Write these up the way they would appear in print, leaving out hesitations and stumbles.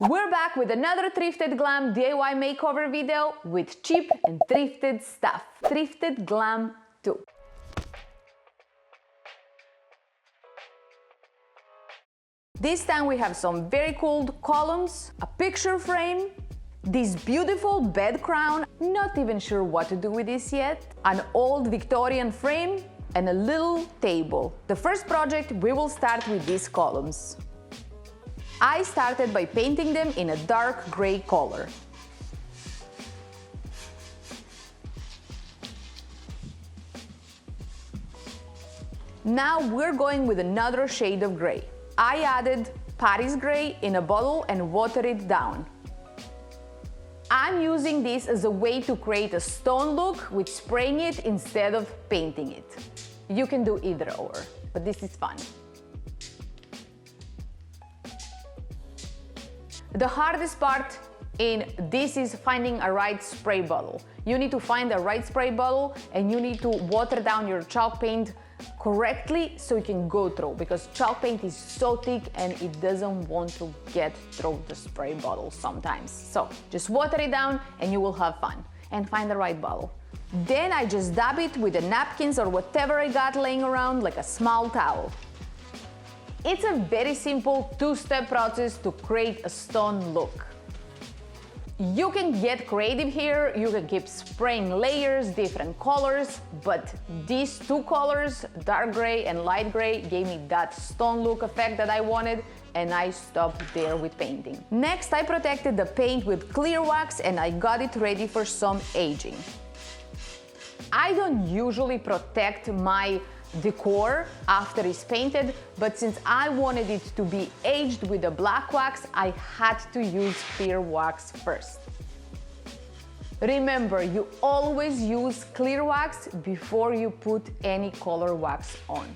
We're back with another thrifted glam DIY makeover video with cheap and thrifted stuff. Thrifted Glam 2. This time we have some very cool columns, a picture frame, this beautiful bed crown, not even sure what to do with this yet, an old Victorian frame, and a little table. The first project, we will start with these columns. I started by painting them in a dark gray color. Now we're going with another shade of gray. I added Paris gray in a bottle and watered it down. I'm using this as a way to create a stone look with spraying it instead of painting it. You can do either or, but this is fun. The hardest part in this is finding a right spray bottle. You need to find the right spray bottle and you need to water down your chalk paint correctly so you can go through, because chalk paint is so thick and it doesn't want to get through the spray bottle sometimes. So just water it down and you will have fun and find the right bottle. Then I just dab it with the napkins or whatever I got laying around, like a small towel. It's a very simple two-step process to create a stone look. You can get creative here, you can keep spraying layers, different colors, but these two colors, dark gray and light gray, gave me that stone look effect that I wanted, and I stopped there with painting. Next, I protected the paint with clear wax and I got it ready for some aging. I don't usually protect my decor after it's painted, but since I wanted it to be aged with the black wax, I had to use clear wax first. Remember, you always use clear wax before you put any color wax on.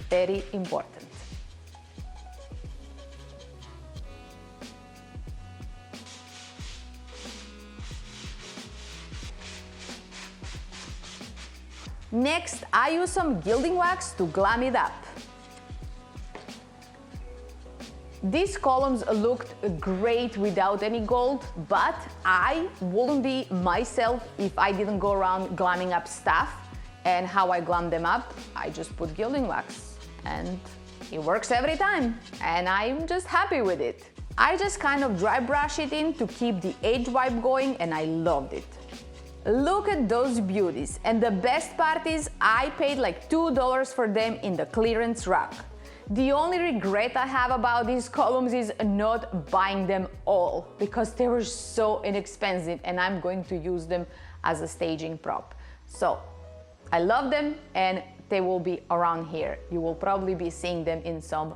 Very important. Next, I use some gilding wax to glam it up. These columns looked great without any gold, but I wouldn't be myself if I didn't go around glamming up stuff. And how I glam them up, I just put gilding wax and it works every time. And I'm just happy with it. I just kind of dry brush it in to keep the age vibe going and I loved it. Look at those beauties, and the best part is I paid like $2 for them in the clearance rack. The only regret I have about these columns is not buying them all, because they were so inexpensive and I'm going to use them as a staging prop. So I love them and they will be around here. You will probably be seeing them in some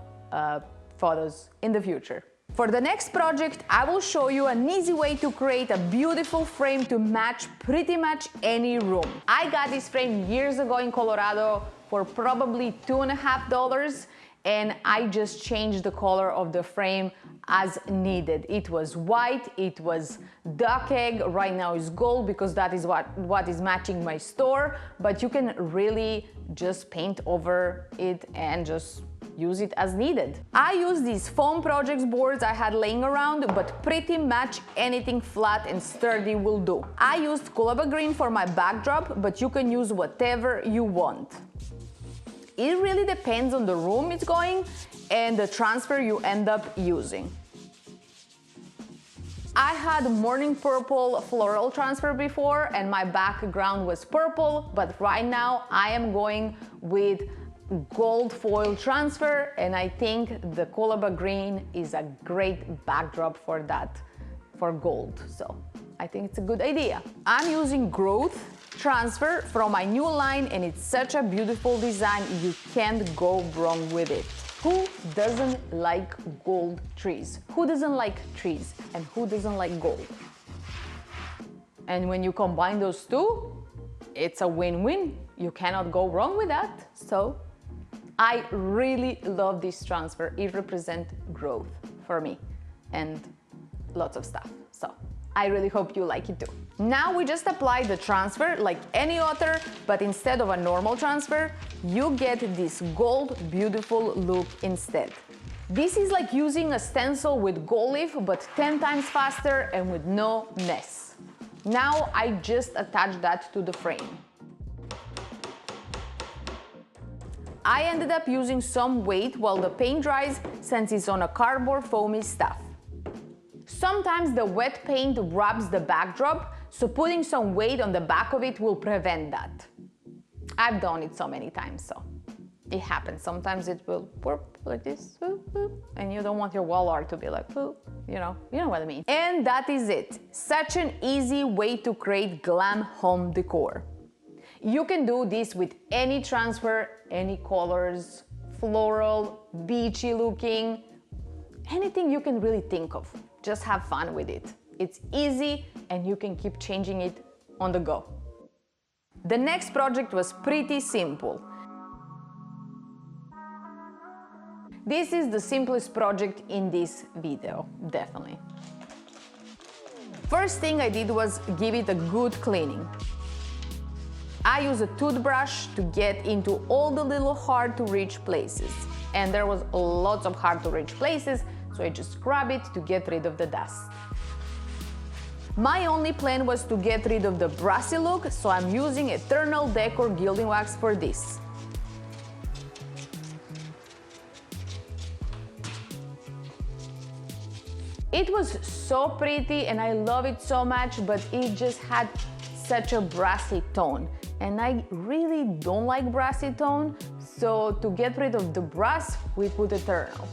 photos in the future. For the next project, I will show you an easy way to create a beautiful frame to match pretty much any room. I got this frame years ago in Colorado for probably $2.50, and I just changed the color of the frame as needed. It was white, it was duck egg, right now it's gold because that is what is matching my store, but you can really just paint over it and just use it as needed. I use these foam projects boards I had laying around, but pretty much anything flat and sturdy will do. I used Kulaba green for my backdrop, but you can use whatever you want. It really depends on the room it's going and the transfer you end up using. I had morning purple floral transfer before and my background was purple, but right now I am going with gold foil transfer, and I think the Kulaba green is a great backdrop for that, for gold. So I think it's a good idea. I'm using growth transfer from my new line and it's such a beautiful design, you can't go wrong with it. Who doesn't like gold trees? Who doesn't like trees? And who doesn't like gold? And when you combine those two, it's a win-win. You cannot go wrong with that. So I really love this transfer. It represents growth for me and lots of stuff. So I really hope you like it too. Now we just apply the transfer like any other, but instead of a normal transfer, you get this gold beautiful look instead. This is like using a stencil with gold leaf, but 10 times faster and with no mess. Now I just attach that to the frame. I ended up using some weight while the paint dries since it's on a cardboard foamy stuff. Sometimes the wet paint rubs the backdrop, so putting some weight on the back of it will prevent that. I've done it so many times, so it happens. Sometimes it will warp like this, and you don't want your wall art to be like, you know what I mean. And that is it. Such an easy way to create glam home decor. You can do this with any transfer, any colors, floral, beachy looking, anything you can really think of. Just have fun with it. It's easy and you can keep changing it on the go. The next project was pretty simple. This is the simplest project in this video, definitely. First thing I did was give it a good cleaning. I use a toothbrush to get into all the little hard to reach places. And there was lots of hard to reach places, so I just scrub it to get rid of the dust. My only plan was to get rid of the brassy look, so I'm using Eternal Decor gilding wax for this. It was so pretty and I love it so much, but it just had such a brassy tone. And I really don't like brassy tone, so to get rid of the brass, we put Eternal.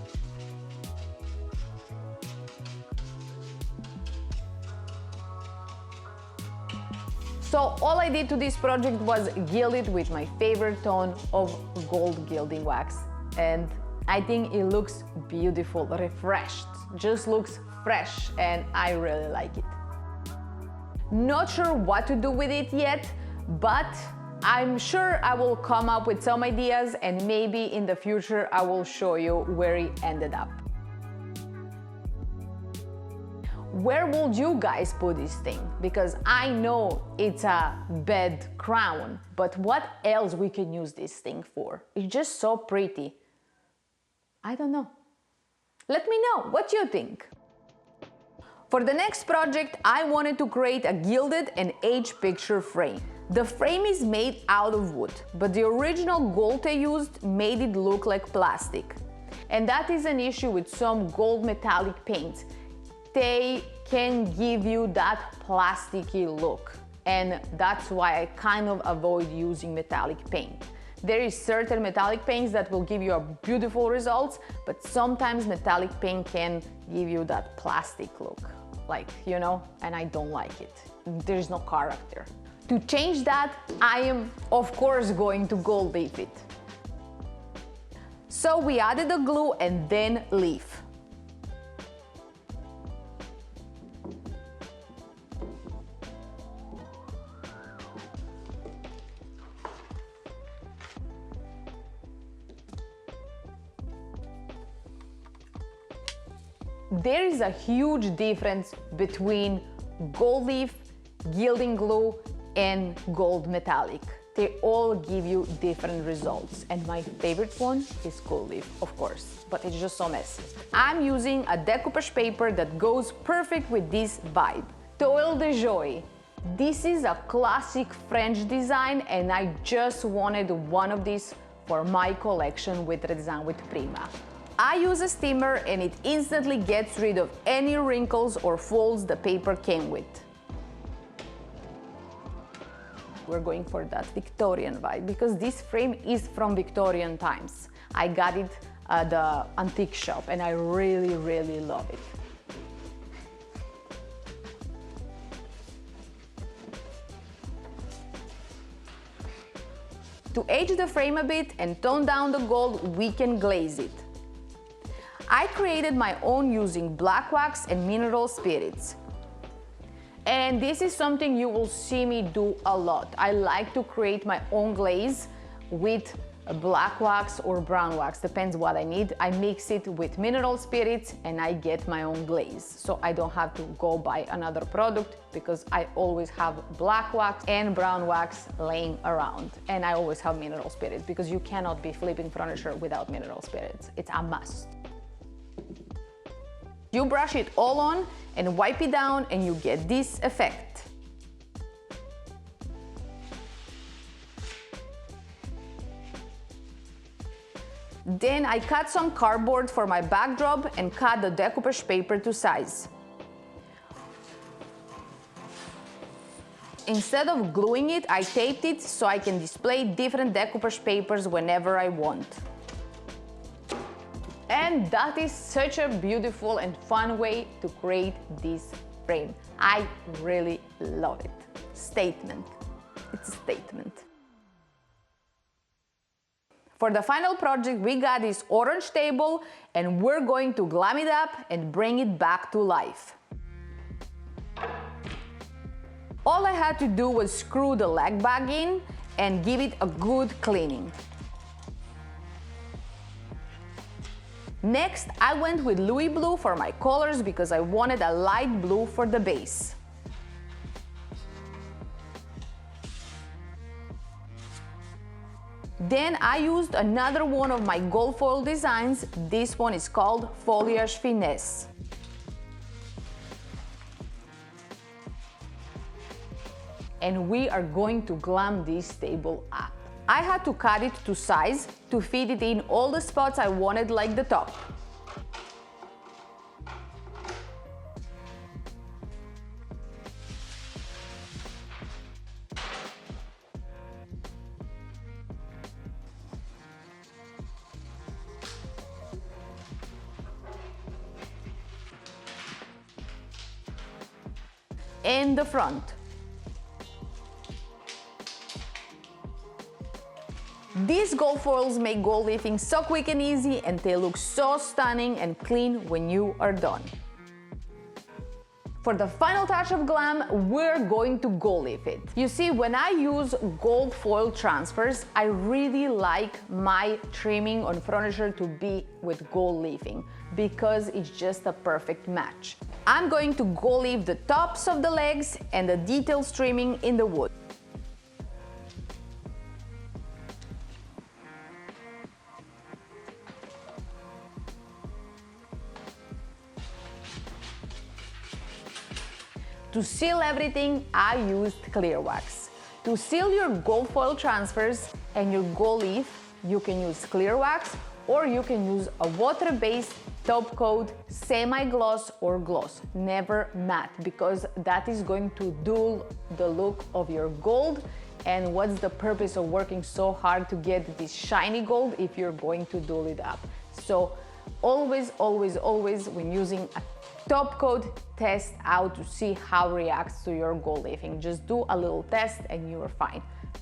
So all I did to this project was gild it with my favorite tone of gold gilding wax. And I think it looks beautiful, refreshed, just looks fresh, and I really like it. Not sure what to do with it yet, but I'm sure I will come up with some ideas, and maybe in the future I will show you where it ended up. Where would you guys put this thing? Because I know it's a bed crown, but what else we can use this thing for? It's just so pretty. I don't know. Let me know what you think. For the next project, I wanted to create a gilded and aged picture frame. The frame is made out of wood, but the original gold they used made it look like plastic. And that is an issue with some gold metallic paints. They can give you that plasticky look, and that's why I kind of avoid using metallic paint. There is certain metallic paints that will give you a beautiful results, but sometimes metallic paint can give you that plastic look, like, you know, and I don't like it. There's no character. To change that, I am of course going to gold leaf it. So we added the glue and then leaf. There is a huge difference between gold leaf, gilding glue, and gold metallic. They all give you different results, and my favorite one is gold leaf, of course, but it's just so messy. I'm using a decoupage paper that goes perfect with this vibe. Toile de Joie. This is a classic French design, and I just wanted one of these for my collection with Redesign with Prima. I use a steamer and it instantly gets rid of any wrinkles or folds the paper came with. We're going for that Victorian vibe because this frame is from Victorian times. I got it at the antique shop and I really, really love it. To age the frame a bit and tone down the gold, we can glaze it. I created my own using black wax and mineral spirits. And this is something you will see me do a lot. I like to create my own glaze with black wax or brown wax, depends what I need. I mix it with mineral spirits and I get my own glaze. So I don't have to go buy another product because I always have black wax and brown wax laying around. And I always have mineral spirits because you cannot be flipping furniture without mineral spirits. It's a must. You brush it all on and wipe it down and you get this effect. Then I cut some cardboard for my backdrop and cut the decoupage paper to size. Instead of gluing it, I taped it so I can display different decoupage papers whenever I want. And that is such a beautiful and fun way to create this frame. I really love it. Statement. It's a statement. For the final project, we got this orange table and we're going to glam it up and bring it back to life. All I had to do was screw the leg back in and give it a good cleaning. Next, I went with Louis Blue for my colors because I wanted a light blue for the base. Then I used another one of my gold foil designs. This one is called Foliage Finesse. And we are going to glam this table up. I had to cut it to size to fit it in all the spots I wanted, like the top. And the front. These gold foils make gold leafing so quick and easy, and they look so stunning and clean when you are done. For the final touch of glam, we're going to gold leaf it. You see, when I use gold foil transfers, I really like my trimming on furniture to be with gold leafing because it's just a perfect match. I'm going to gold leaf the tops of the legs and the detailed trimming in the wood. To seal everything, I used clear wax. To seal your gold foil transfers and your gold leaf, you can use clear wax or you can use a water-based top coat, semi-gloss or gloss, never matte, because that is going to dull the look of your gold. And what's the purpose of working so hard to get this shiny gold if you're going to dull it up? So always, always, always when using a top coat, test out to see how it reacts to your gold leafing. Just do a little test and you're fine.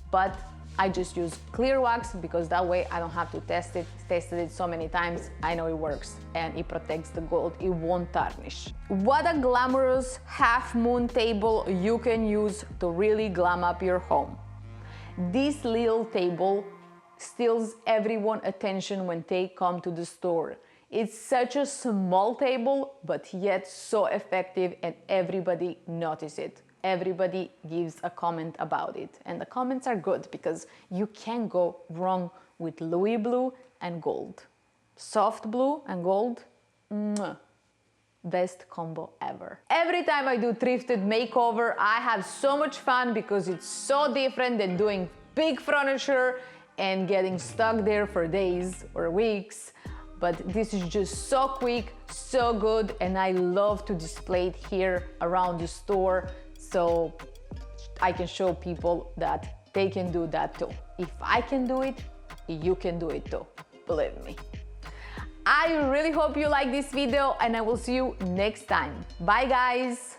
But I just use clear wax because that way I don't have to test it. Tested it so many times, I know it works and it protects the gold, it won't tarnish. What a glamorous half moon table you can use to really glam up your home. This little table steals everyone's attention when they come to the store. It's such a small table, but yet so effective, and everybody notices it. Everybody gives a comment about it. And the comments are good because you can't go wrong with Louis Blue and gold. Soft blue and gold, best combo ever. Every time I do thrifted makeover, I have so much fun because it's so different than doing big furniture and getting stuck there for days or weeks. But this is just so quick, so good, and I love to display it here around the store so I can show people that they can do that too. If I can do it, you can do it too, believe me. I really hope you like this video and I will see you next time. Bye guys!